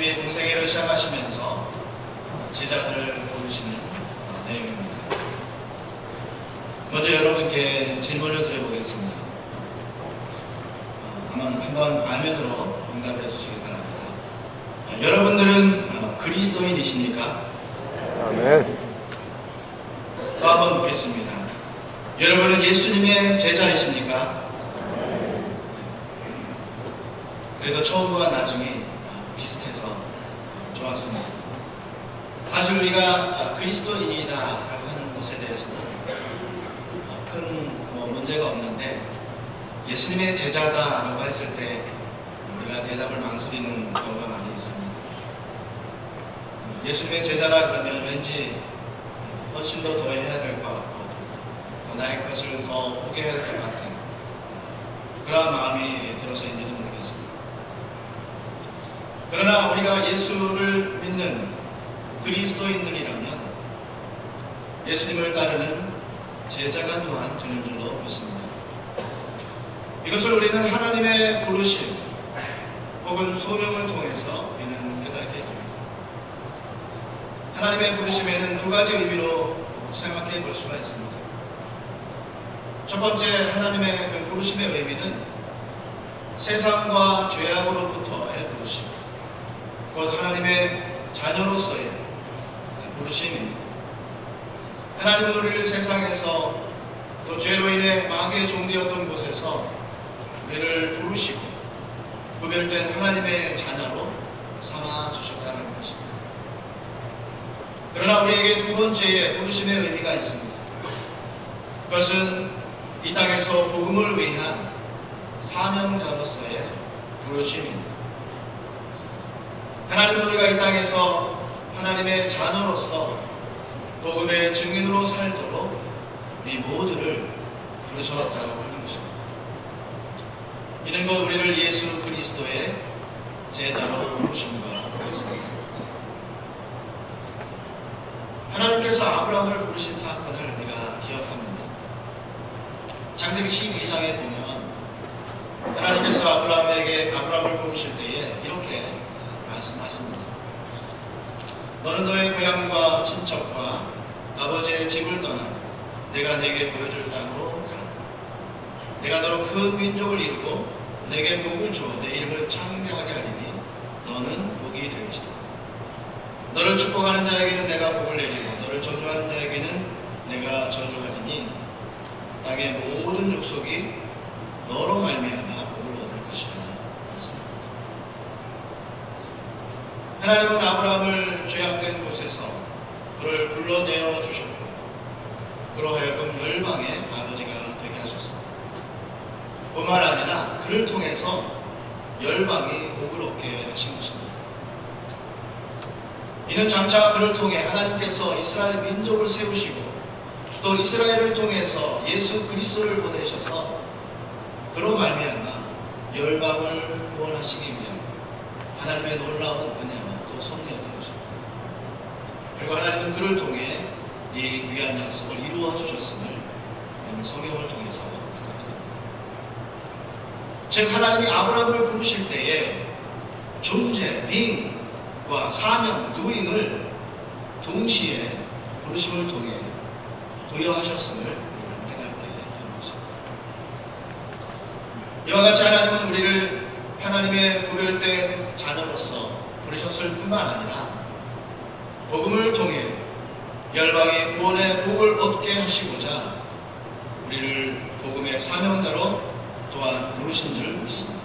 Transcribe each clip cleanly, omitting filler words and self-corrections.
예수님이 공생애를 시작하시면서 제자들을 부르시는 내용입니다. 먼저 여러분께 질문을 드려보겠습니다. 한번 아멘으로 응답해 주시기 바랍니다. 여러분들은 그리스도인이십니까? 아멘. 또 한번 묻겠습니다. 여러분은 예수님의 제자이십니까? 그래도 처음과 나중에 비슷해서 좋았습니다. 사실 우리가 그리스도인이다 라고 하는 것에 대해서는 큰 문제가 없는데, 예수님의 제자다 라고 했을 때 우리가 대답을 망설이는 경우가 많이 있습니다. 예수님의 제자라 그러면 왠지 훨씬 더 해야 될 것 같고, 또 나의 것을 더 포기해야 될 것 같은 그런 마음이 들어서인지도 모르겠습니다. 그러나 우리가 예수를 믿는 그리스도인들이라면 예수님을 따르는 제자가 또한 되는 줄로 믿습니다. 이것을 우리는 하나님의 부르심 혹은 소명을 통해서 우리는 깨닫게 됩니다. 하나님의 부르심에는 두 가지 의미로 생각해 볼 수가 있습니다. 첫 번째, 하나님의 그 부르심의 의미는 세상과 죄악으로부터의 부르심, 곧 하나님의 자녀로서의 부르심입니다. 하나님은 우리를 세상에서 또 죄로 인해 마귀의 종되었던 곳에서 우리를 부르시고 구별된 하나님의 자녀로 삼아주셨다는 것입니다. 그러나 우리에게 두 번째의 부르심의 의미가 있습니다. 그것은 이 땅에서 복음을 위한 사명자로서의 부르심입니다. 하나님은 우리가 이 땅에서 하나님의 자녀로서 복음의 증인으로 살도록 우리 모두를 부르셨다고 하는 것입니다. 이는 곧 우리를 예수 그리스도의 제자로 부르심과 같습니다. 하나님께서 아브라함을 부르신 사건을 우리가 기억합니다. 창세기 12장에 보면 하나님께서 아브라함을 부르실 때에 이렇게 말씀하십니다. 너는 너의 고향과 친척과 아버지의 집을 떠나 내가 네게 보여줄 땅으로 가라. 내가 너로 큰 민족을 이루고 네게 복을 주어 내 이름을 창대하게 하리니 너는 복이 될지라. 너를 축복하는 자에게는 내가 복을 내리고 너를 저주하는 자에게는 내가 저주하리니 땅의 모든 족속이 너로 말미암아 복을 얻을 것이라 했습니다. 하나님은 아브라함을 죄악된 곳에서 그를 불러내어 주셨고 그로 하여금 열방의 아버지가 되게 하셨습니다. 뿐만 아니라 그를 통해서 열방이 복을 얻게 하신 것입니다. 이는 장차 그를 통해 하나님께서 이스라엘 민족을 세우시고 또 이스라엘을 통해서 예수 그리스도를 보내셔서 그로 말미암아 열방을 구원하시기 위한 하나님의 놀라운 은혜와 또 섭리였던 것입니다. 그리고 하나님은 그를 통해 이 귀한 약속을 이루어 주셨음을 성경을 통해서 알게 됩니다. 즉 하나님이 아브라함을 부르실 때에 존재, 빙과 사명, doing을 동시에 부르심을 통해 부여하셨음을 우리는 깨닫게 되는 것입니다. 이와 같이 하나님은 우리를 하나님의 구별된 자녀로서 부르셨을 뿐만 아니라 복음을 통해 열방의 구원의 복을 얻게 하시고자 우리를 복음의 사명자로 또한 부르신 줄 믿습니다.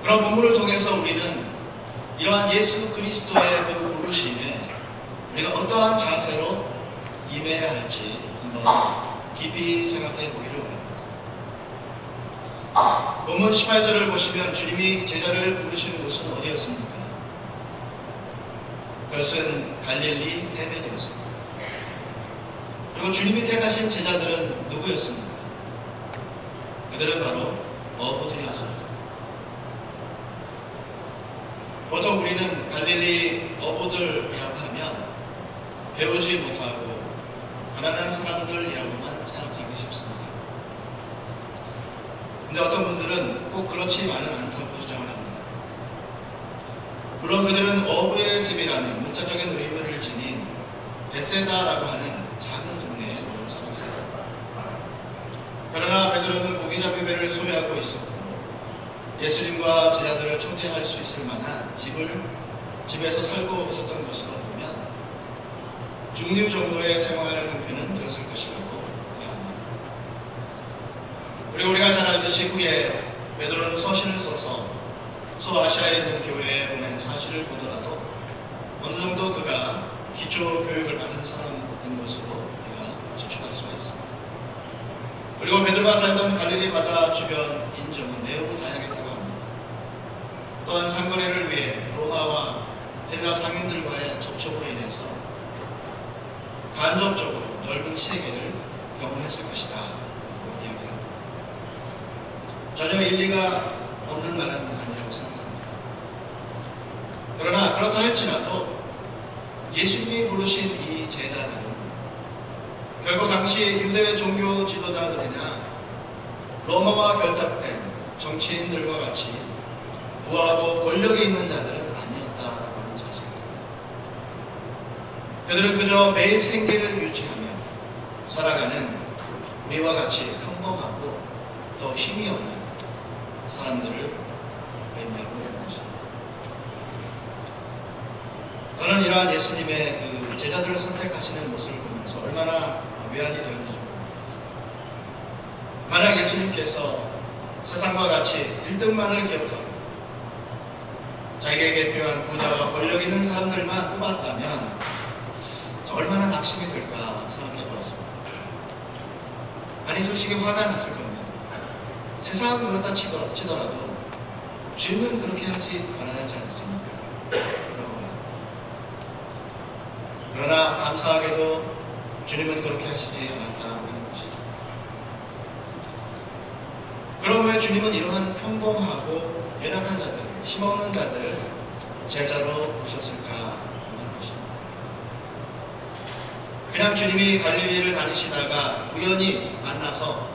그런 본문을 통해서 우리는 이러한 예수 그리스도의 그 부르심에 우리가 어떠한 자세로 임해야 할지 한번 깊이 생각해 보기를 원합니다. 본문 18절을 보시면 주님이 제자를 부르시는 곳은 어디였습니까? 그것은 갈릴리 해변이었습니다. 그리고 주님이 택하신 제자들은 누구였습니까? 그들은 바로 어부들이었습니다. 보통 우리는 갈릴리 어부들이라고 하면 배우지 못하고 가난한 사람들이라고만 생각하기 쉽습니다. 근데 어떤 분들은 꼭 그렇지만은 않다고 주장을 합니다. 물론 그들은 어부의 집이라는 문자적인 의미를 지닌 베세다라고 하는 작은 동네에 모여 살았어요. 그러나 베드로는 고기잡이 배를 소유하고 있었고 예수님과 제자들을 초대할 수 있을 만한 집에서 살고 있었던 것으로 보면 중류 정도의 생활 형편은 되었을 것이라고 생각합니다. 그리고 우리가 잘 알듯이 후에 베드로는 서신을 써서 소아시아에 있는 교회에 보낸 사실을 보더라도 어느 정도 그가 기초 교육을 받은 사람인 것으로 우리가 추측할 수가 있습니다. 그리고 베드로가 살던 갈릴리 바다 주변 인접은 매우 다양했다고 합니다. 또한 상거래를 위해 로마와 헬라 상인들과의 접촉으로 인해서 간접적으로 넓은 세계를 경험했을 것이다 라고 이야기합니다. 전혀 일리가 없는 말은 아니라고 생각합니다. 그러나 그렇다 할지라도 예수님이 부르신 이 제자들은 결국 당시 유대 종교 지도자들이나 로마와 결탁된 정치인들과 같이 부하고 권력이 있는 자들은 아니었다라고 하는 사실입니다. 그들은 그저 매일 생계를 유지하며 살아가는 우리와 같이 평범하고 또 힘이 없는 사람들을 의미하고 있는 것입니다. 저는 이러한 예수님의 그 제자들을 선택하시는 모습을 보면서 얼마나 외환이 되었는지 모릅니다. 만약 예수님께서 세상과 같이 1등만을 기억하고 자기에게 필요한 부자와 권력 있는 사람들만 뽑았다면 얼마나 낙심이 될까 생각해 보았습니다. 아니 솔직히 화가 났을 겁니다. 세상은 그렇다 치더라도 주님은 그렇게 하지 말아야 하지 않습니까? 그러나 감사하게도 주님은 그렇게 하시지 않았다는 것이죠. 그럼 왜 주님은 이러한 평범하고 연약한 자들을, 힘없는 자들을 제자로 부르셨을까 하는 것입니다. 그냥 주님이 갈릴리를 다니시다가 우연히 만나서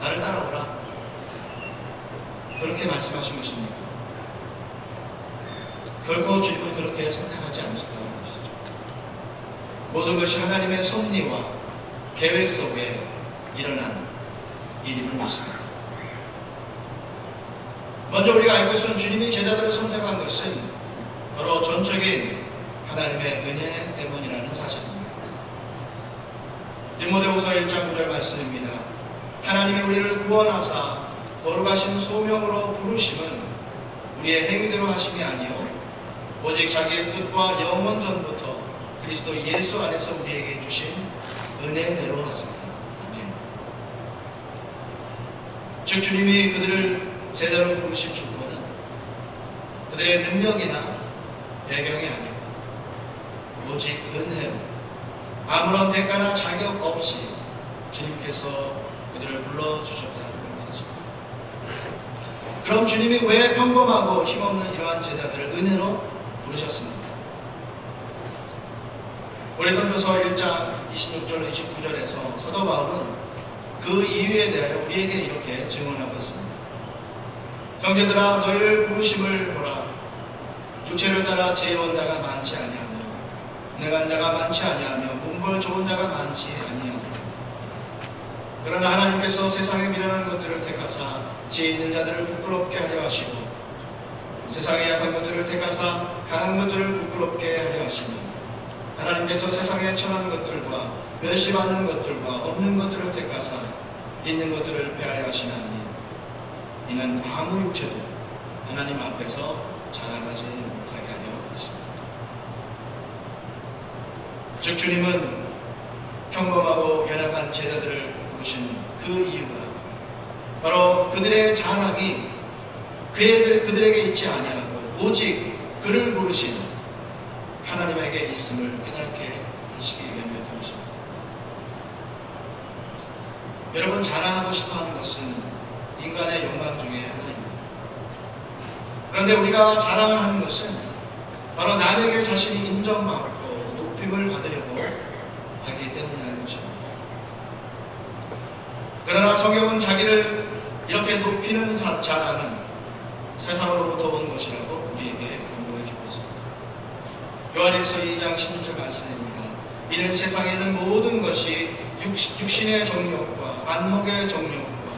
나를 따라오라 그렇게 말씀하신 것입니까? 결코 주님은 그렇게 선택하지 않으셨다는 것이죠. 모든 것이 하나님의 섭리와 계획 속에 일어난 일임을 믿습니다. 먼저 우리가 알고 있는 주님이 제자들을 선택한 것은 바로 전적인 하나님의 은혜 때문이라는 사실입니다. 디모데후서 1장 9절 말씀입니다. 하나님이 우리를 구원하사 거룩하신 소명으로 부르심은 우리의 행위대로 하심이 아니요 오직 자기의 뜻과 영원 전부터 그리스도 예수 안에서 우리에게 주신 은혜대로 하십니다. 아멘. 즉 주님이 그들을 제자로 부르신 주권은 그들의 능력이나 배경이 아니고 오직 은혜로 아무런 대가나 자격 없이 주님께서 그들을 불러주셨다는 사실입니다. 그럼 주님이 왜 평범하고 힘없는 이러한 제자들을 은혜로 부르셨습니까? 고린도전서 1장 26절 29절에서 사도 바울은 그 이유에 대하여 우리에게 이렇게 증언하고 있습니다. 형제들아 너희를 부르심을 보라. 육체를 따라 지혜로운 자가 많지 아니하며 능한 자가 많지 아니하며 문벌 좋은 자가 많지 아니하며 그러나 하나님께서 세상에 미련한 것들을 택하사 지혜 있는 자들을 부끄럽게 하려 하시고 세상에 약한 것들을 택하사 강한 것들을 부끄럽게 하려 하시며 하나님께서 세상에 천한 것들과 멸시받는 것들과 없는 것들을 택하사 있는 것들을 폐하려 하시나니 이는 아무 육체도 하나님 앞에서 자랑하지 못하게 하려 하십니다. 즉 주님은 평범하고 연약한 제자들을 부르신 그 이유가 바로 그들의 자랑이 그들에게 있지 아니하고 오직 그를 부르신 하나님에게 있음을 깨닫게 하시기 위함이었던 것입니다. 여러분 자랑하고 싶어하는 것은 인간의 욕망 중에 하나입니다. 그런데 우리가 자랑을 하는 것은 바로 남에게 자신이 인정받고 높임을 받으려고 하기 때문이라는 것입니다. 그러나 성경은 자기를 이렇게 높이는 자랑은 세상으로부터 온 것이라고 우리에게 경고해 주고 있습니다. 요한일서 2장 16절 말씀입니다. 이는 세상에 있는 모든 것이 육신의 정욕과 안목의 정욕과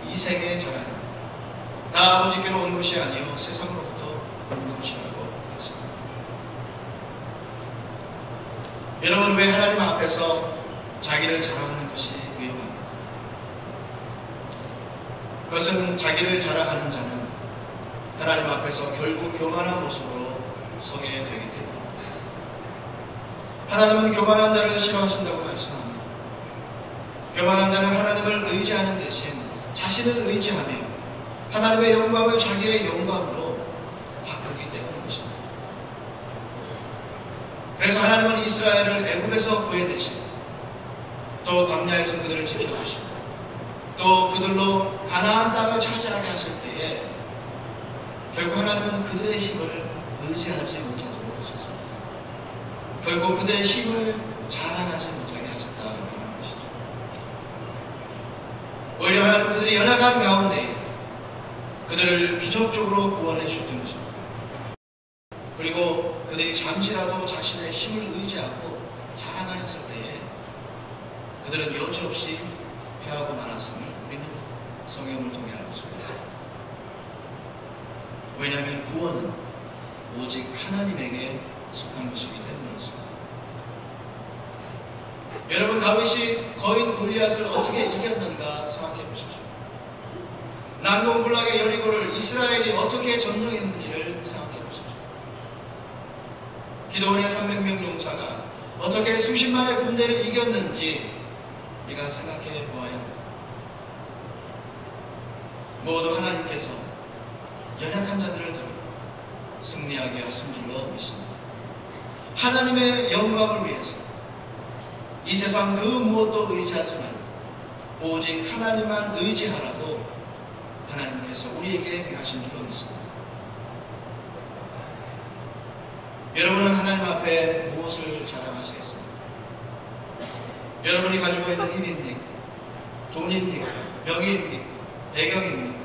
이생의 자랑이다. 다 아버지께로 온 것이 아니요 세상으로부터 온 것이라고 했습니다. 여러분, 왜 하나님 앞에서 자기를 자랑하는 것이 위험합니까? 그것은 자기를 자랑하는 자는 하나님 앞에서 결국 교만한 모습으로 서게 되기 때문입니다. 하나님은 교만한 자를 싫어하신다고 말씀합니다. 교만한 자는 하나님을 의지하는 대신 자신을 의지하며 하나님의 영광을 자기의 영광으로 바꾸기 때문인 것입니다. 그래서 하나님은 이스라엘을 애굽에서 구해내시고 또 광야에서 그들을 지켜주시고 또 그들로 가나안 땅을 차지하게 하실 때에 결국 하나님은 그들의 힘을 의지하지 못하도록 하셨습니다. 결국 그들의 힘을 자랑하지 못하게 하셨다고 하는 것이죠. 오히려 하나님은 그들이 연약한 가운데 그들을 기적적으로 구원해 주셨던 것입니다. 그리고 그들이 잠시라도 자신의 힘을 의지하고 자랑하였을 때에 그들은 여지없이 패하고 말았음을 우리는 성경을 통해 알 수가 있습니다. 왜냐하면 구원은 오직 하나님에게 속한 것이기 때문이었습니다. 여러분, 다윗이 거인 골리앗을 어떻게 이겼는가 생각해 보십시오. 난공불락의 여리고를 이스라엘이 어떻게 점령했는지를 생각해 보십시오. 기드온의 300명 용사가 어떻게 수십만의 군대를 이겼는지 우리가 생각해 보아야 합니다. 모두 하나님께서 연약한 자들을 들어 승리하게 하신 줄로 믿습니다. 하나님의 영광을 위해서 이 세상 그 무엇도 의지하지 말고 오직 하나님만 의지하라고 하나님께서 우리에게 행하신 줄로 믿습니다. 여러분은 하나님 앞에 무엇을 자랑하시겠습니까? 여러분이 가지고 있는 힘입니까? 돈입니까? 명예입니까? 배경입니까?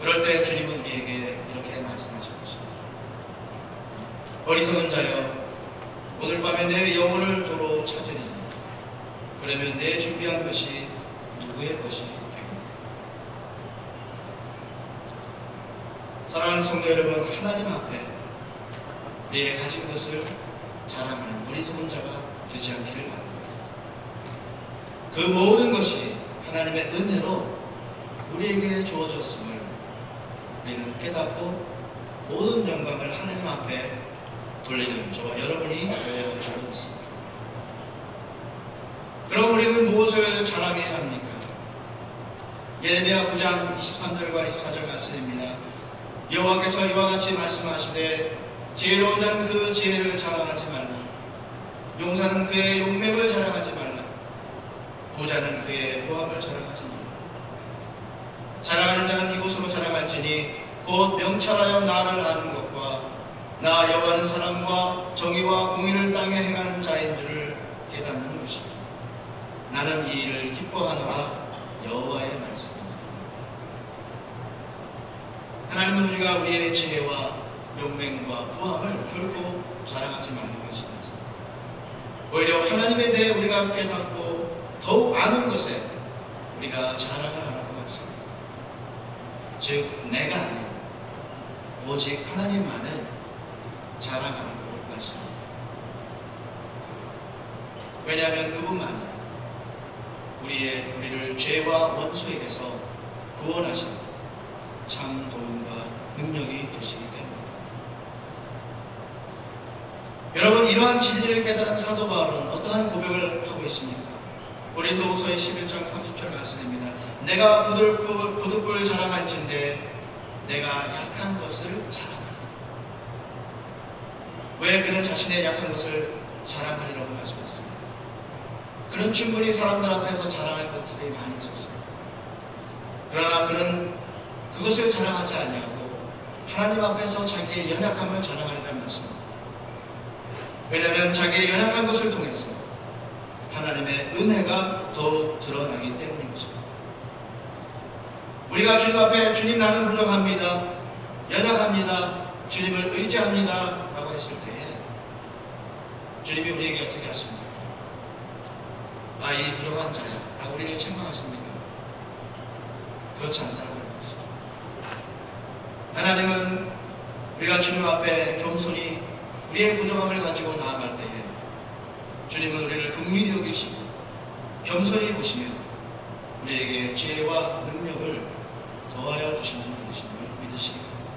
그럴 때 주님은 우리에게 이렇게 말씀하실 것입니다. 어리석은 자여, 오늘 밤에 내 영혼을 도로 찾으리니 그러면 내 준비한 것이 누구의 것이 되겠느냐. 사랑하는 성도 여러분, 하나님 앞에 내 가진 것을 자랑하는 어리석은 자가 되지 않기를 바랍니다. 그 모든 것이 하나님의 은혜로 우리에게 주어졌음을 우리는 깨닫고 모든 영광을 하나님 앞에 돌리는 저와 여러분이 되어야 할 줄로 믿습니다. 그럼 우리는 무엇을 자랑해야 합니까? 예레미야 9장 23절과 24절 말씀입니다. 여호와께서 이와 같이 말씀하시되 지혜로운 자는 그 지혜를 자랑하지 말라. 용사는 그의 용맹을 자랑하지 말라. 부자는 그의 부함을 자랑하지 말라. 자랑하는 자는 이곳으로 자랑할지니 곧 명철하여 나를 아는 것과 나 여호와는 사랑과 정의와 공의를 땅에 행하는 자인 줄을 깨닫는 것이다. 나는 이 일을 기뻐하노라. 여호와의 말씀입니다. 하나님은 우리가 우리의 지혜와 용맹과 부함을 결코 자랑하지 말라고 하시면서 오히려 하나님에 대해 우리가 깨닫고 더욱 아는 것에 우리가 자랑을 하라고 말씀합니다. 즉 내가 아닌 오직 하나님만을 자랑하라고 말씀합니다. 왜냐하면 그분만이 우리를 죄와 원수에게서 구원하신 참 도움과 능력이 되시기 때문입니다. 여러분, 이러한 진리를 깨달은 사도 바울은 어떠한 고백을 하고 있습니까? 고린도후서의 11장 30절 말씀입니다. 내가 부득불 자랑할진대 내가 약한 것을 자랑하라. 왜 그는 자신의 약한 것을 자랑하리라고 말씀했습니다? 그는 충분히 사람들 앞에서 자랑할 것들이 많이 있었습니다. 그러나 그는 그것을 자랑하지 아니하고 하나님 앞에서 자기의 연약함을 자랑하리라는 말씀입니다. 왜냐하면 자기의 연약한 것을 통해서 하나님의 은혜가 더 드러나기 때문인 것입니다. 우리가 주님 앞에 주님 나는 부족합니다, 연약합니다, 주님을 의지합니다 라고 했을 때에 주님이 우리에게 어떻게 하십니까? 아, 이 부족한 자야 라고 우리를 책망하십니까? 그렇지 않다는 것이죠. 하나님은 우리가 주님 앞에 겸손히 우리의 부족함을 가지고 나아갈 때에 주님은 우리를 긍휼히 여기시고 겸손히 보시며 우리에게 지혜와 능력을 더하여 주시는 분이심을 믿으시기 바랍니다.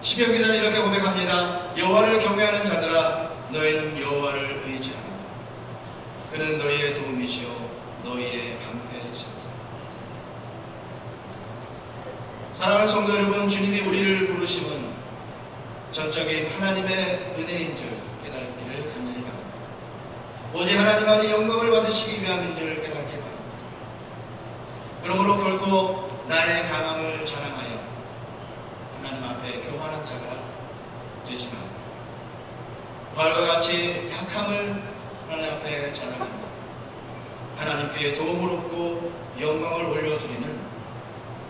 시편 기자는 이렇게 고백합니다. 여호와를 경외하는 자들아, 너희는 여호와를 의지하라. 그는 너희의 도움이시요 너희의 방패시로다. 사랑하는 성도 여러분, 주님이 우리를 부르심은 전적인 하나님의 은혜인 줄 깨닫기를 간절히 바랍니다. 오직 하나님만이 영광을 받으시기 위함인 줄 깨닫기 바랍니다. 그러므로 결코 나의 강함을 자랑하여 하나님 앞에 교만한 자가 되지 말고 바울과 같이 약함을 하나님 앞에 자랑하며 하나님께 도움을 얻고 영광을 올려드리는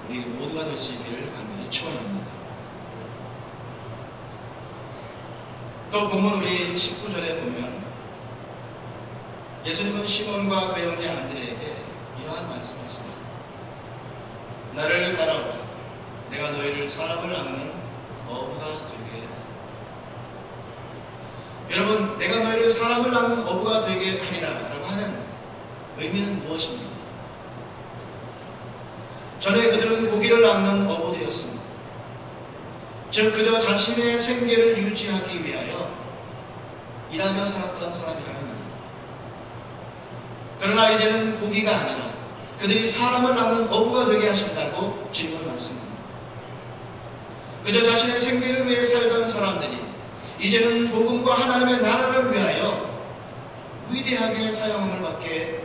우리 모두가 될 수 있기를 간절히 축원합니다. 또 본문 우리 19절에 보면 예수님은 시몬과 그 형제 안드레에게 이러한 말씀을 하십니다. 나를 따라오라. 내가 너희를 사람을 낚는 어부가 되게 하리라. 여러분, 내가 너희를 사람을 낚는 어부가 되게 하리라 라고 하는 의미는 무엇입니까? 전에 그들은 고기를 낚는 어부들이었습니다. 즉 그저 자신의 생계를 유지하기 위하여 일하며 살았던 사람이라는 말입니다. 그러나 이제는 고기가 아니라 그들이 사람을 낚는 어부가 되게 하신다고 주님은 말씀합니다. 그저 자신의 생계를 위해 살던 사람들이 이제는 복음과 하나님의 나라를 위하여 위대하게 사용함을 받게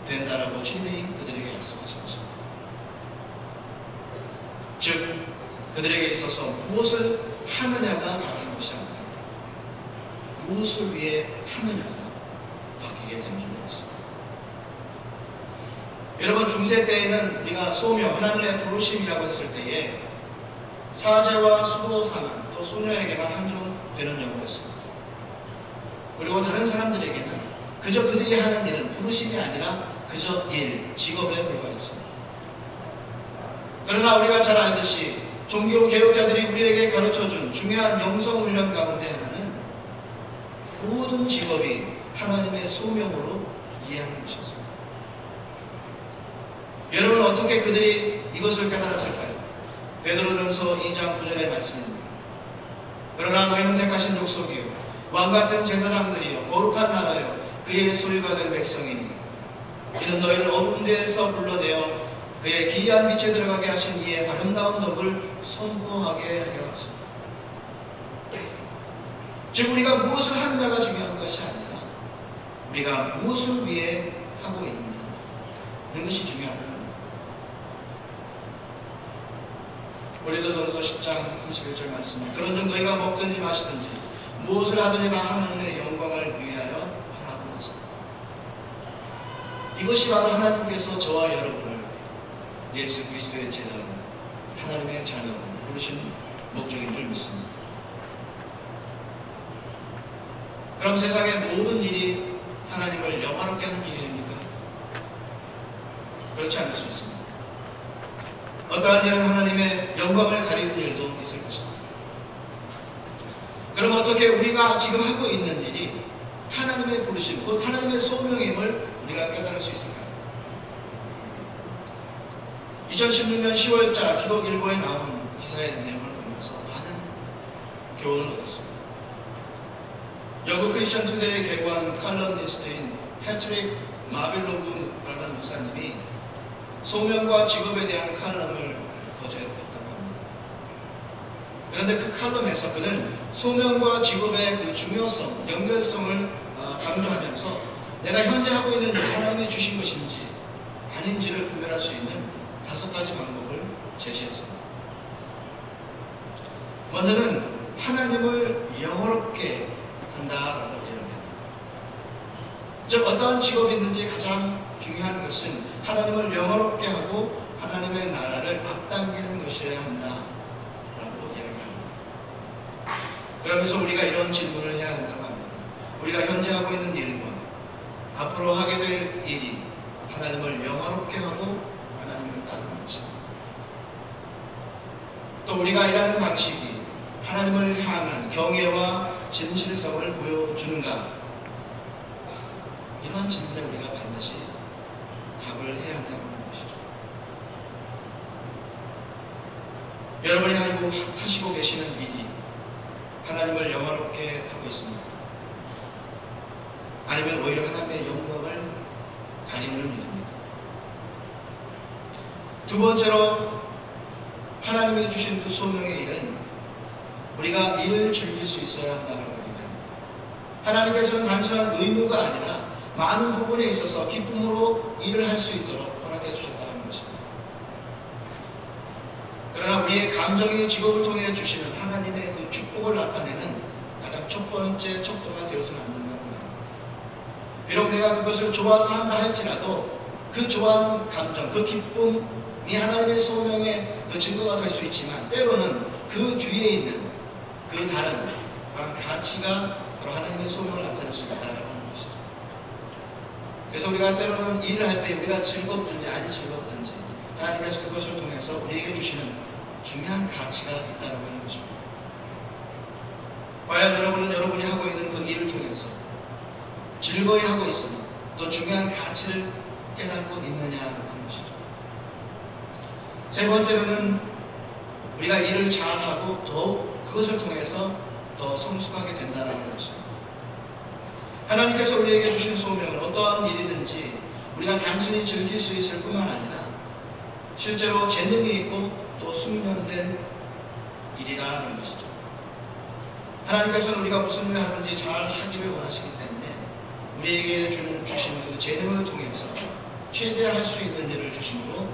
된다라고 주님이 그들에게 약속하신 것입니다. 즉 그들에게 있어서 무엇을 하느냐가 바뀐 것이 아니라 무엇을 위해 하느냐가 바뀌게 된 줄 믿습니다. 여러분, 중세 때에는 우리가 소명, 하나님의 부르심이라고 했을 때에 사제와 수도사만 또 소녀에게만 한정되는 영어였습니다. 그리고 다른 사람들에게는 그저 그들이 하는 일은 부르심이 아니라 그저 일, 직업에 불과했습니다. 그러나 우리가 잘 알듯이 종교 개혁자들이 우리에게 가르쳐준 중요한 영성훈련 가운데 하나는 모든 직업이 하나님의 소명으로 이해하는 것이었습니다. 여러분, 어떻게 그들이 이것을 깨달았을까요? 베드로전서 2장 9절의 말씀입니다. 그러나 너희는 택하신 족속이요 왕같은 제사장들이요 거룩한 나라요 그의 소유가 된 백성이니 이는 너희를 어두운 데에서 불러내어 그의 기이한 빛에 들어가게 하신 이의 아름다운 덕을 선포하게 하려 하십니다. 즉 우리가 무엇을 하느냐가 중요한 것이 아니라 우리가 무엇을 위해 하고 있느냐 하는 것이 중요하다는 겁니다. 고린도전서 10장 31절 말씀, 그런즉 너희가 먹든지 마시든지 무엇을 하든지 다 하나님의 영광을 위하여 하라고 하십니다. 이것이 바로 하나님께서 저와 여러분을 예수 그리스도의 제자로 하나님의 자녀로 부르신 목적인 줄 믿습니다. 그럼 세상의 모든 일이 하나님을 영화롭게 하는 일입니까? 그렇지 않을 수 있습니다. 어떠한 일은 하나님의 영광을 가리는 일도 있을 것입니다. 그럼 어떻게 우리가 지금 하고 있는 일이 하나님의 부르심, 곧 하나님의 소명임을 우리가 깨달을 수 있을까요? 2016년 10월자 기독일보에 나온 기사의 내용을 보면서 많은 교훈을 얻었습니다. 영국 크리스천 투데이의 개관 칼럼니스트인 패트릭 마빌로그라는 목사님이 소명과 직업에 대한 칼럼을 거제했다고 합니다. 그런데 그 칼럼에서 그는 소명과 직업의 그 중요성, 연결성을 강조하면서 내가 현재 하고 있는 일 하나님이 주신 것인지 아닌지를 분별할 수 있는 5가지 방법을 제시했습니다. 먼저는 하나님을 영어롭게 한다라고 이야기합니다. 즉 어떠한 직업이 있는지 가장 중요한 것은 하나님을 영화롭게 하고 하나님의 나라를 앞당기는 것이어야 한다라고 이야기합니다. 그러면서 우리가 이런 질문을 해야 한다고 합니다. 우리가 현재 하고 있는 일과 앞으로 하게 될 일이 하나님을 영화롭게 하고 하나님을 따르는 것입니다. 또 우리가 일하는 방식이 하나님을 향한 경외와 진실성을 보여주는가? 이러한 질문에 우리가 반드시 답을 해야 한다고 하는 것이죠. 여러분이 하시고 계시는 일이 하나님을 영화롭게 하고 있습니다. 아니면 오히려 하나님의 영광을 가리는 일입니다. 두 번째로 하나님이 주신 그 소명의 일은 우리가 일을 즐길 수 있어야 한다고 얘기합니다. 하나님께서는 단순한 의무가 아니라 많은 부분에 있어서 기쁨으로 일을 할 수 있도록 허락해 주셨다는 것입니다. 그러나 우리의 감정의 직업을 통해 주시는 하나님의 그 축복을 나타내는 가장 첫 번째 척도가 되어서는 안 된다고 합니다. 비록 내가 그것을 좋아서 한다 할지라도 그 좋아하는 감정, 그 기쁨이 하나님의 소명의 그 증거가 될 수 있지만 때로는 그 뒤에 있는 그 다른 그런 가치가 바로 하나님의 소명을 나타낼 수 있다라고 하는 것이죠. 그래서 우리가 때로는 일을 할 때 우리가 즐겁든지 아니 즐겁든지 하나님께서 그것을 통해서 우리에게 주시는 중요한 가치가 있다라고 하는 것입니다. 과연 여러분은 여러분이 하고 있는 그 일을 통해서 즐거이 하고 있으며 또 중요한 가치를 깨닫고 있느냐 하는 것이죠. 세 번째로는 우리가 일을 잘하고 더욱 그것을 통해서 더 성숙하게 된다는 것입니다. 하나님께서 우리에게 주신 소명은 어떠한 일이든지 우리가 단순히 즐길 수 있을 뿐만 아니라 실제로 재능이 있고 또 숙련된 일이라는 것이죠. 하나님께서는 우리가 무슨 일을 하든지 잘 하기를 원하시기 때문에 우리에게 주신 그 재능을 통해서 최대한 할 수 있는 일을 주심으로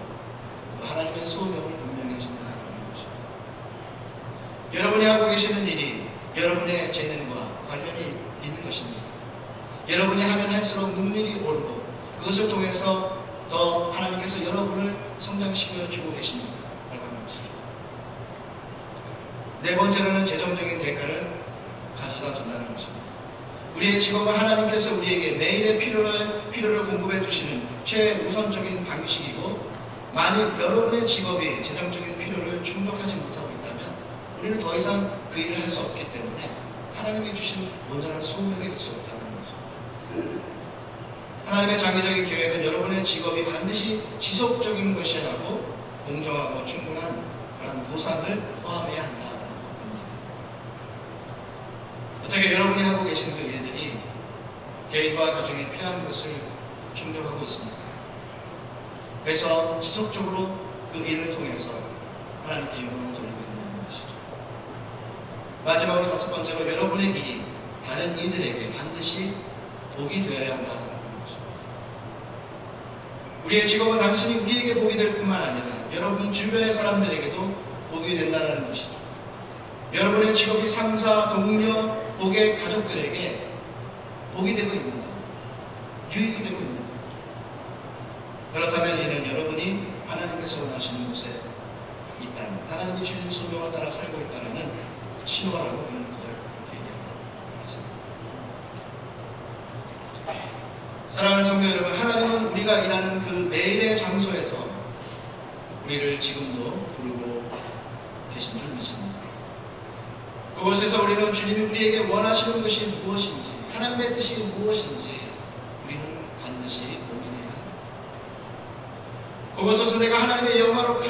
하나님의 소명을 분명히 하신다는 것입니다. 여러분이 하고 계시는 일이 여러분의 재능과 관련이 있는 것입니다. 여러분이 하면 할수록 능력이 오르고 그것을 통해서 더 하나님께서 여러분을 성장시켜 주고 계십니다. 라고 하는 것이죠. 네 번째로는 재정적인 대가를 가져다 준다는 것입니다. 우리의 직업은 하나님께서 우리에게 매일의 필요를 공급해 주시는 최우선적인 방식이고 만일 여러분의 직업이 재정적인 필요를 충족하지 못하고 있다면 우리는 더 이상 그 일을 할 수 없기 때문에 하나님이 주신 온전한 소명이 될 수 없다는 거죠. 하나님의 장기적인 계획은 여러분의 직업이 반드시 지속적인 것이어야 하고 공정하고 충분한 그러한 보상을 포함해야 한다. 어떻게 여러분이 하고 계신 그 일들이 개인과 가정에 필요한 것을 충족하고 있습니까? 그래서 지속적으로 그 일을 통해서 하나님께 영광을 돌리고 있는 것이죠. 마지막으로 다섯 번째로 여러분의 일이 다른 이들에게 반드시 복이 되어야 한다는 것입니다. 우리의 직업은 단순히 우리에게 복이 될 뿐만 아니라 여러분 주변의 사람들에게도 복이 된다는 것이죠. 여러분의 직업이 상사, 동료, 고객, 가족들에게 복이 되고 있는가? 유익이 되고 있는가? 그렇다면 이는 여러분이 하나님께서 원하시는 곳에 있다는, 하나님이 주신 소명을 따라 살고 있다는 신호라고 그는 그렇게 얘기합니다. 사랑하는 성도 여러분, 하나님은 우리가 일하는 그 매일의 장소에서 우리를 지금도 부르고 계신 줄 믿습니다. 그곳에서 우리는 주님이 우리에게 원하시는 것이 무엇인지, 하나님의 뜻이 무엇인지 우리는 반드시 고민해야 합니다. 그곳에서 내가 하나님을 영화롭게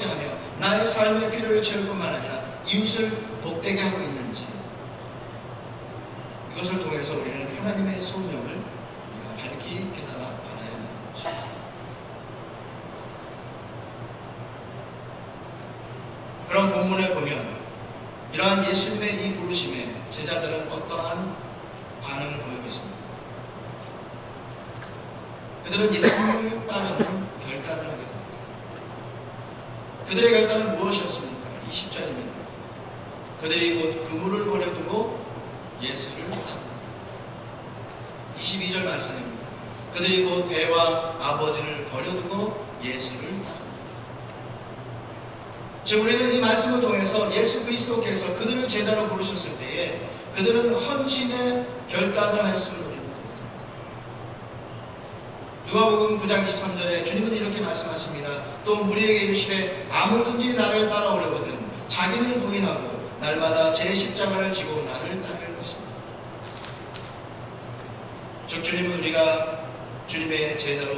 하며 나의 삶의 필요를 채울 뿐만 아니라 이웃을 복되게 하고 있는지, 이것을 통해서 우리는 하나님의 소명을 우리가 밝히 깨달아 알아야 한다는 것입니다. 그런 본문을 보면 이러한 예수님의 이 부르심에 제자들은 어떠한 반응을 보이고 있습니다. 그들은 예수님을 따르는 결단을 하게 됩니다. 그들의 결단은 무엇이었습니까? 20절입니다. 그들이 곧 그물을 버려두고 예수를 따릅니다. 22절 말씀입니다. 그들이 곧 배와 아버지를 버려두고 예수를 따릅니다. 즉 우리는 이 말씀을 통해서 예수 그리스도께서 그들을 제자로 부르셨을 때에 그들은 헌신의 결단을 하였음을 우리는 봅니다. 누가복음 9장 23절에 주님은 이렇게 말씀하십니다. 또 무리에게 이르시되 아무든지 나를 따라오려거든 자기를 부인하고 날마다 제 십자가를 지고 나를 따를 것입니다. 즉 주님은 우리가 주님의 제자로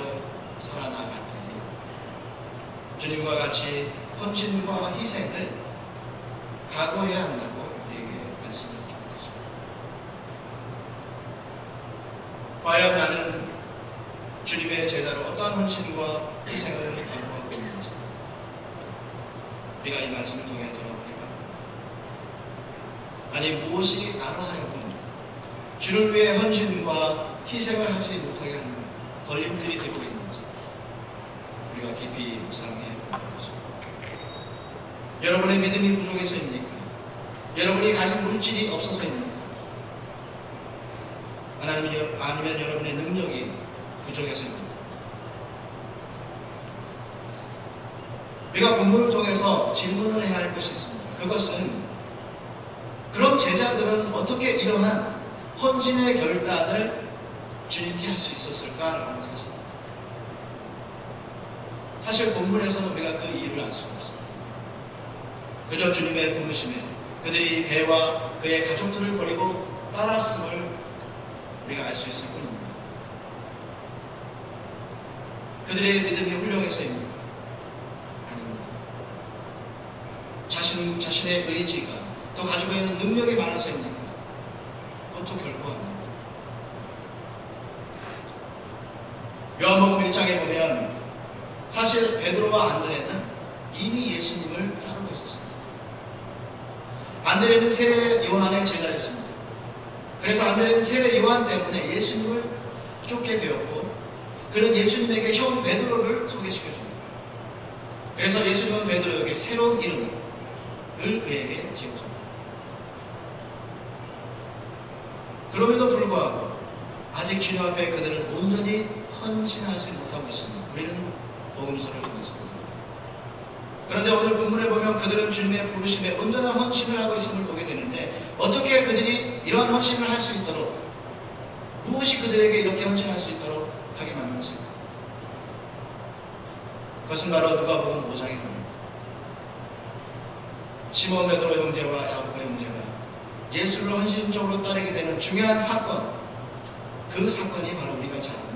살아나갈 때에 주님과 같이 헌신과 희생을 각오해야 한다고 우리에게 말씀해 주고 계십니다. 과연 나는 주님의 제자로 어떠한 헌신과 희생을 각오하고 있는지 우리가 이 말씀을 통해 돌아보니까 아니 무엇이 나로 하여금 주를 위해 헌신과 희생을 하지 못하게 하는 걸림들이 되고 있는지 우리가 깊이 묵상해 보는 것입니다. 여러분의 믿음이 부족해서입니까? 여러분이 가진 물질이 없어서입니까? 아니면 여러분의 능력이 부족해서입니까? 우리가 본문을 통해서 질문을 해야 할 것이 있습니다. 그것은 그럼 제자들은 어떻게 이러한 헌신의 결단을 주님께 할 수 있었을까라는 사실입니다. 사실 본문에서는 우리가 그 이유를 알 수가 없습니다. 그저 주님의 부르심에 그들이 배와 그의 가족들을 버리고 따랐음을 우리가 알 수 있을 뿐입니다. 그들의 믿음이 훌륭해서입니까? 아닙니다. 자신의 의지가 또 가지고 있는 능력이 많아서입니까? 그것도 결코 아닙니다. 요한복음 1장에 보면 사실 베드로와 안드레는 이미 예수님을 따르고 있었습니다. 안드레는 세례 요한의 제자였습니다. 그래서 안드레는 세례 요한 때문에 예수님을 쫓게 되었고 그는 예수님에게 형 베드로를 소개시켜줍니다. 그래서 예수님은 베드로에게 새로운 이름을 그에게 지어줍니다. 그럼에도 불구하고 아직 주님 앞에 그들은 온전히 헌신하지 못하고 있습니다. 우리는 복음서를 보겠습니다. 그런데 오늘 본문에 보면 그들은 주님의 부르심에 온전한 헌신을 하고 있음을 보게 되는데 어떻게 그들이 이러한 헌신을 할 수 있도록 무엇이 그들에게 이렇게 헌신할 수 있도록 하게 만들었습니까? 그것은 바로 누가복음 5장에 나옵니다. 시몬 베드로 형제와 야고보 형제가 예수를 헌신적으로 따르게 되는 중요한 사건, 그 사건이 바로 우리가 잘 아는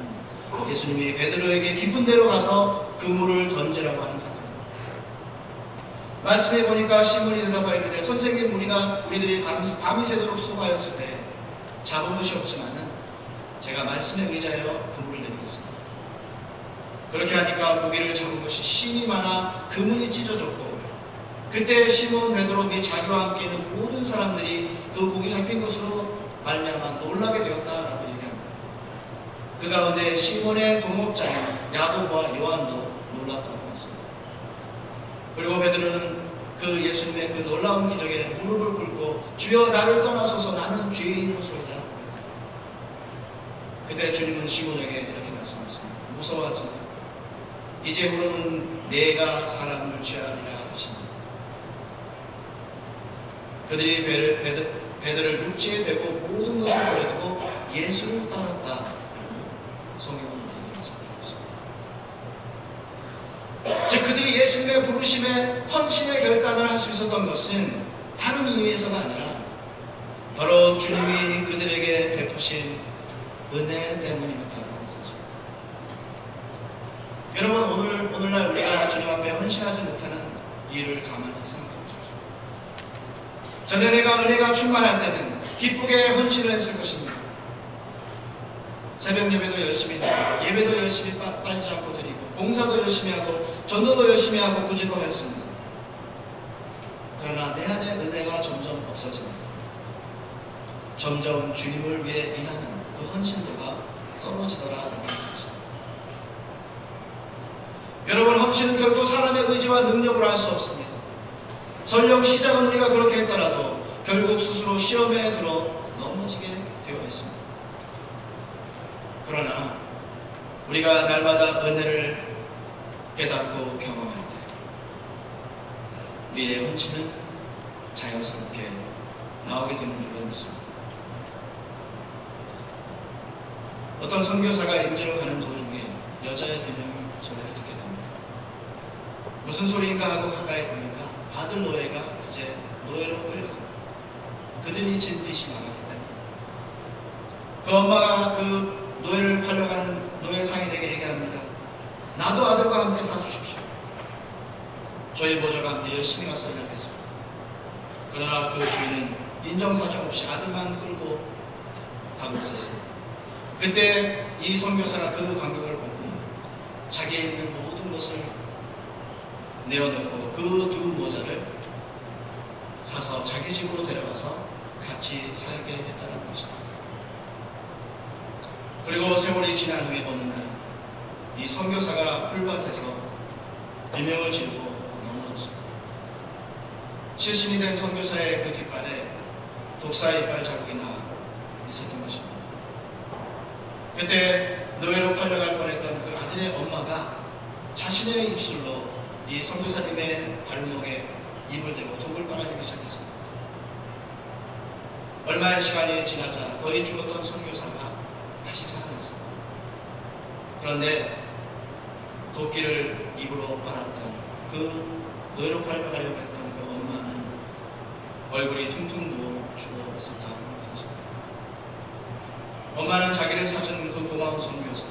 예수님이 베드로에게 깊은 데로 가서 그물을 던지라고 하는 사건입니다. 말씀해 보니까 시몬이 대답하여 이르되 선생님 우리들이 밤이 새도록 수고하였을 때 잡은 것이 없지만은 제가 말씀에 의지하여 그물을 내리겠습니다. 그렇게 하니까 고기를 잡은 것이 심이 많아 그물이 찢어졌고 그때 시몬 베드로 및 자기와 함께 있는 모든 사람들이 그 고기 잡힌 것으로 말미암아 놀라게 되었다라고 얘기합니다. 그 가운데 시몬의 동업자인 야고보와 요한도 놀랐다고 했습니다. 그리고 베드로는 그 예수님의 그 놀라운 기적에 무릎을 꿇고 주여 나를 떠나소서 나는 죄인으로소이다. 그때 주님은 시몬에게 이렇게 말씀하십니다. 무서워하지 마. 이제부로는 내가 사람을 취하리라 하십니다. 그들이 베드를 육지에 대고 모든 것을 버려두고 예수를 따랐다. 성경은 이렇게 말씀하고 있습니다. 즉 그들이 예수님의 부르심에 헌신의 결단을 할 수 있었던 것은 다른 이유에서가 아니라 바로 주님이 그들에게 베푸신 은혜 때문이었다고 하는 사실입니다. 여러분 오늘날 우리가 주님 앞에 헌신하지 못하는 이유를 가만히 생각해 보십시오. 전에 내가 은혜가 충만할 때는 기쁘게 헌신을 했을 것입니다. 새벽 예배도 열심히 드리고 예배도 열심히 빠지지 않고 드리고 봉사도 열심히 하고 전도도 열심히 하고 구제도 했습니다. 그러나 내 안에 은혜가 점점 없어집니다. 점점 주님을 위해 일하는 그 헌신도가 떨어지더라라는 사실. 여러분 헌신은 결코 사람의 의지와 능력으로 할 수 없습니다. 설령 시작은 우리가 그렇게 했더라도 결국 스스로 시험에 들어 넘어지게 되어 있습니다. 그러나 우리가 날마다 은혜를 깨닫고 경험할 때 우리의 헌신은 자연스럽게 나오게 되는 줄로 믿습니다. 어떤 선교사가 임지로 가는 도중에 여자의 비명 소리를 듣게 됩니다. 무슨 소리인가 하고 가까이 보니까 아들 노예가 이제 노예로 끌려갑니다. 그들이 진 빚이 많았기 때문에. 그 엄마가 그 노예를 팔려가는 노예 상인에게 얘기합니다. 나도 아들과 함께 사주십시오. 저희 모자가 함께 열심히 가서 일하겠습니다. 그러나 그 주인은 인정사정 없이 아들만 끌고 가고 있었습니다. 그때 이 선교사가 그 광경을 보고 자기에 있는 모든 것을 내어놓고 그 두 모자를 사서 자기 집으로 데려가서 같이 살게 했다는 것입니다. 그리고 세월이 지난 후에 어느 날 이 선교사가 풀밭에서 비명을 지르고 넘어졌습니다. 실신이 된 선교사의 그 뒷발에 독사 이빨 자국이 나 있었던 것입니다. 그때 노예로 팔려갈 뻔했던 그 아들의 엄마가 자신의 입술로 이 선교사님의 발목에 입을 대고 독을 빨아내기 시작했습니다. 얼마의 시간이 지나자 거의 죽었던 선교사가 다시 살아났습니다. 그런데 도끼를 입으로 빨았던 그 노예로 팔려가려고 했던 그 엄마는 얼굴이 퉁퉁 부어 죽어 있었다고 하는 사실입니다. 엄마는 자기를 사준 그 고마운 선교사,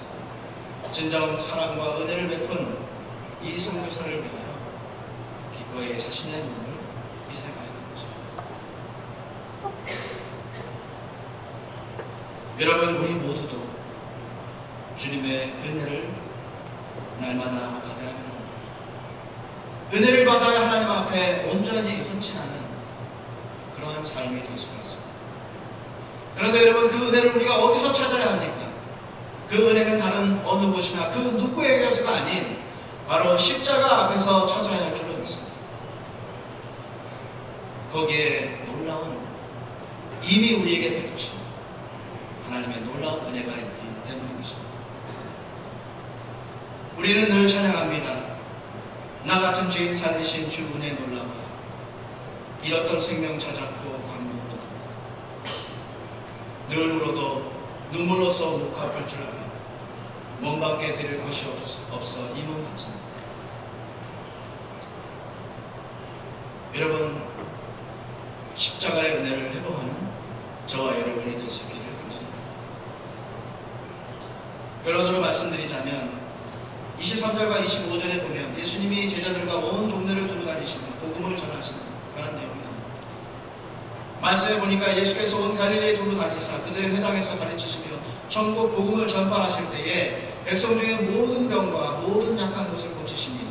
진정 사랑과 은혜를 베푼 이 선교사를 위하여 기꺼이 자신의 몸을 희생하였던 것입니다. 여러분, 우리 모두도 주님의 은혜를 날마다 받아야만 합니다. 은혜를 받아야 하나님 앞에 온전히 헌신하는 그러한 삶이 될 수가 있습니다. 그런데 여러분, 그 은혜를 우리가 어디서 찾아야 합니까? 그 은혜는 다른 어느 곳이나 그 누구에게서가 아닌 바로 십자가 앞에서 찾아야 할 줄로 믿습니다. 거기에 놀라운, 이미 우리에게 베푸신 하나님의 놀라운 은혜가 있기 때문인 것입니다. 우리는 늘 찬양합니다. 나 같은 죄인 살리신 주 은혜 놀라워 잃었던 생명 찾았고 광명으로도 늘 울어도 눈물로써 못 갚을 줄 알아 몸밖에 드릴 것이 없어 이 몸 바칩니다. 여러분, 십자가의 은혜를 회복하는 저와 여러분이 될 수 있기를 간절합니다. 결론으로 말씀드리자면 23절과 25절에 보면 예수님이 제자들과 온 동네를 두루다니시며 복음을 전하시는 그러한 내용이 나옵니다. 말씀해 보니까 예수께서 온 갈릴리에 두루다니사 그들의 회당에서 가르치시며 천국 복음을 전파하실 때에 백성 중에 모든 병과 모든 약한 것을 고치시니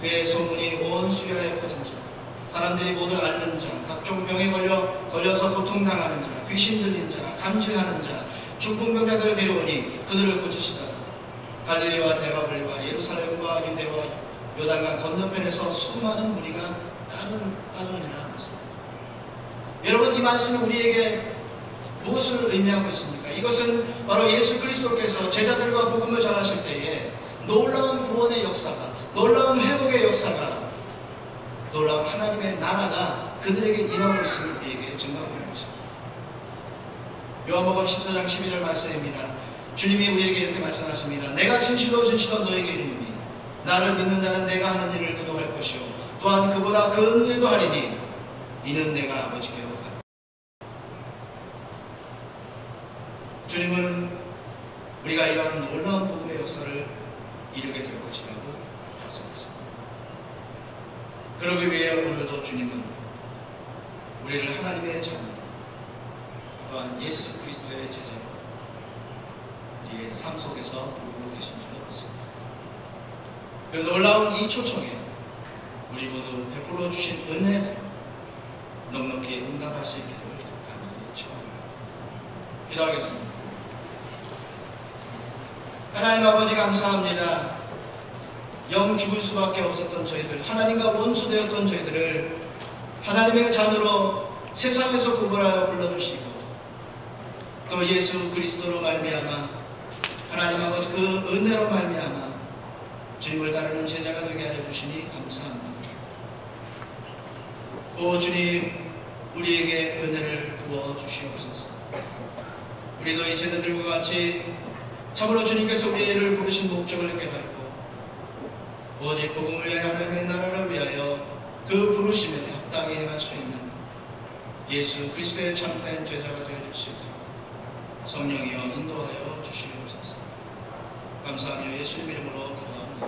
그의 소문이 온 수야에 퍼진 자, 사람들이 모두 앓는 자, 각종 병에 걸려서 고통당하는 자, 귀신 들린 자, 간질하는 자, 중풍병자들을 데려오니 그들을 고치시다. 갈릴리와 대가볼리와 예루살렘과 유대와 요단강 건너편에서 수많은 무리가 따르니라 했습니다. 여러분, 이 말씀은 우리에게 무엇을 의미하고 있습니까? 이것은 바로 예수 그리스도께서 제자들과 복음을 전하실 때에 놀라운 구원의 역사가, 놀라운 회복의 역사가, 놀라운 하나님의 나라가 그들에게 임하고 있음을 우리에게 증거하는 것입니다. 요한복음 14장 12절 말씀입니다. 주님이 우리에게 이렇게 말씀하십니다. 내가 진실로 진실로 너에게 이르노니 나를 믿는 자는 내가 하는 일을 그도 할 것이요 또한 그보다 큰 일도 하리니 이는 내가 아버지께로 가리라. 주님은 우리가 이러한 놀라운 복음의 역사를 이루게 될 것이라고 약속했습니다. 그러기 위해 오늘도 주님은 우리를 하나님의 자녀 또한 예수 그리스도의 제자로 우리의 삶 속에서 부르고 계신 줄 믿습니다. 그 놀라운 이 초청에 우리 모두 베풀어 주신 은혜대로 넉넉히 응답할 수 있기를 간절히 축원합니다. 기도하겠습니다. 하나님 아버지, 감사합니다. 영 죽을 수밖에 없었던 저희들, 하나님과 원수되었던 저희들을 하나님의 자녀로 세상에서 구분하여 불러주시고 또 예수 그리스도로 말미암아 하나님 아버지 그 은혜로 말미암아 주님을 따르는 제자가 되게 하여 주시니 감사합니다. 오 주님, 우리에게 은혜를 부어 주시옵소서. 우리도 이 제자들과 같이 참으로 주님께서 우리를 부르신 목적을 깨닫고 오직 복음을 위하여 하나님의 나라를 위하여 그 부르심에 합당히 행할 수 있는 예수 그리스도의 참된 제자가 되어줄 수 있도록 성령이여 인도하여 주시옵소서. 감사하며 예수님 이름으로 기도합니다.